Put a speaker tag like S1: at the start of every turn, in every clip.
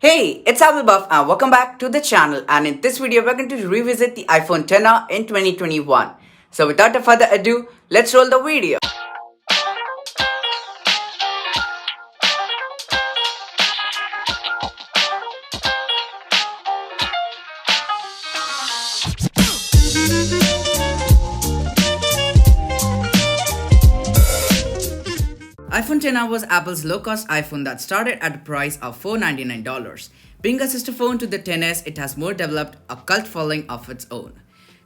S1: Hey, it's Abel Buff and welcome back to the channel, and in this video we're going to revisit the iPhone XR in 2021. So without further ado, let's roll the video. iPhone XR was Apple's low-cost iPhone that started at a price of $499. Being a sister phone to the XS, it has more developed a cult following of its own.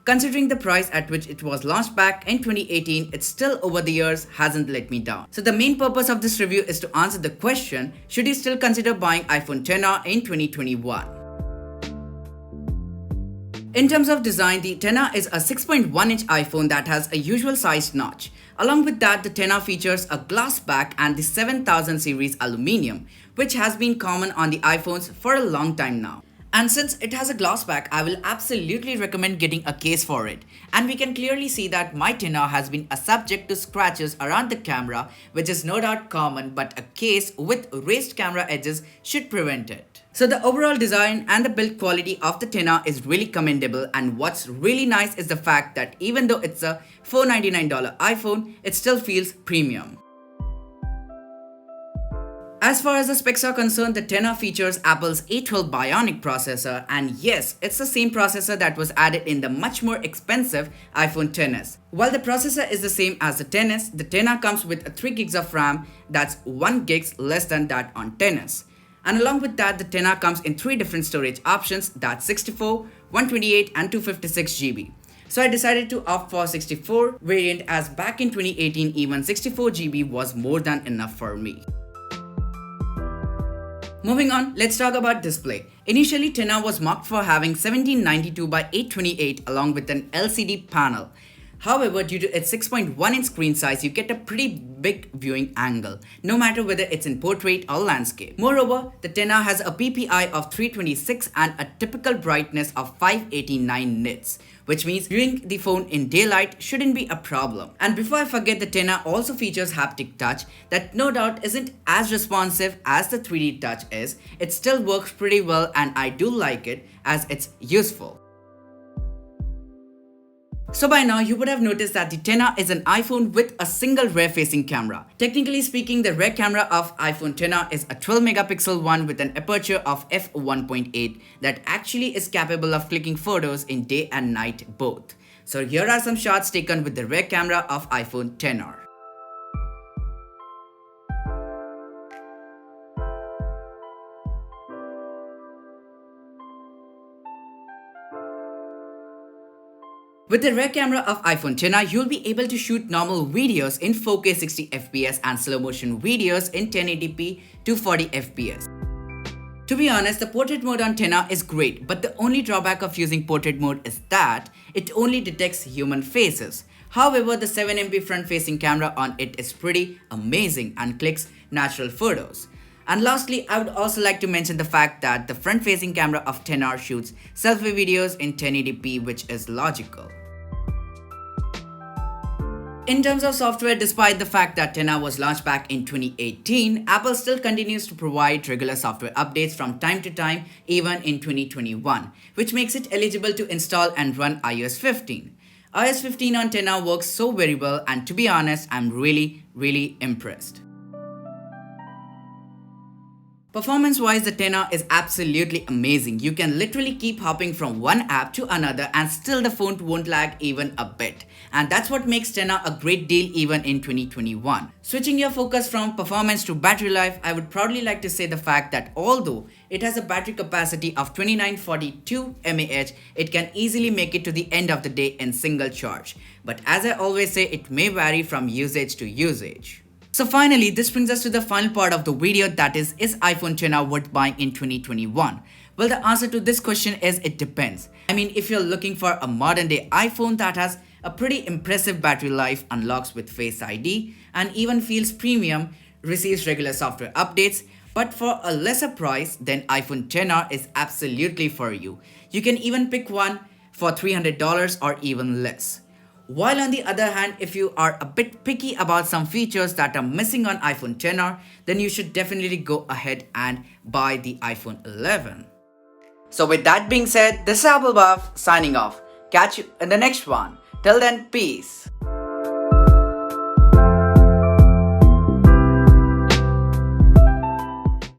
S1: Considering the price at which it was launched back in 2018, it still over the years hasn't let me down. So the main purpose of this review is to answer the question, should you still consider buying iPhone XR in 2021? In terms of design, the XR is a 6.1-inch iPhone that has a usual sized notch. Along with that, the XR features a glass back and the 7000 series aluminium, which has been common on the iPhones for a long time now. And since it has a glass back, I will absolutely recommend getting a case for it. And we can clearly see that my XR has been a subject to scratches around the camera, which is no doubt common, but a case with raised camera edges should prevent it. So the overall design and the build quality of the XR is really commendable, and what's really nice is the fact that even though it's a $499 iPhone, it still feels premium. As far as the specs are concerned, the XR features Apple's A12 Bionic processor, and yes, it's the same processor that was added in the much more expensive iPhone XS. While the processor is the same as the XS, the XR comes with a 3 gigs of RAM, that's 1 gigs less than that on XS. And along with that, the XR comes in 3 different storage options, that's 64, 128 and 256 GB. So I decided to opt for 64 variant, as back in 2018 even 64 GB was more than enough for me. Moving on, let's talk about display. Initially, XR was marked for having 1792 by 828 along with an LCD panel. However, due to its 6.1-inch screen size, you get a pretty big viewing angle, no matter whether it's in portrait or landscape. Moreover, the XR has a PPI of 326 and a typical brightness of 589 nits, which means viewing the phone in daylight shouldn't be a problem. And before I forget, the XR also features haptic touch that no doubt isn't as responsive as the 3D touch is. It still works pretty well, and I do like it as it's useful. So by now, you would have noticed that the XR is an iPhone with a single rear-facing camera. Technically speaking, the rear camera of iPhone XR is a 12-megapixel one with an aperture of f1.8 that actually is capable of clicking photos in day and night both. So here are some shots taken with the rear camera of iPhone XR. With the rear camera of iPhone XR, you'll be able to shoot normal videos in 4K 60fps and slow motion videos in 1080p 240fps. To be honest, the portrait mode on XR is great, but the only drawback of using portrait mode is that it only detects human faces. However, the 7MP front-facing camera on it is pretty amazing and clicks natural photos. And lastly, I would also like to mention the fact that the front-facing camera of XR shoots selfie videos in 1080p, which is logical. In terms of software, despite the fact that XR was launched back in 2018, Apple still continues to provide regular software updates from time to time, even in 2021, which makes it eligible to install and run iOS 15. iOS 15 on XR works so very well, and to be honest, I'm really impressed. Performance-wise, the XR is absolutely amazing. You can literally keep hopping from one app to another and still the phone won't lag even a bit. And that's what makes XR a great deal even in 2021. Switching your focus from performance to battery life, I would proudly like to say the fact that although it has a battery capacity of 2942 mAh, it can easily make it to the end of the day in single charge. But as I always say, it may vary from usage to usage. So finally, this brings us to the final part of the video, that is iPhone XR worth buying in 2021? Well, the answer to this question is it depends. I mean, if you're looking for a modern day iPhone that has a pretty impressive battery life, unlocks with Face ID, and even feels premium, receives regular software updates, but for a lesser price, then iPhone XR is absolutely for you. You can even pick one for $300 or even less. While on the other hand, if you are a bit picky about some features that are missing on iPhone XR, then you should definitely go ahead and buy the iPhone 11. So with that being said, this is Apple Buff signing off. Catch you in the next one. Till then, peace.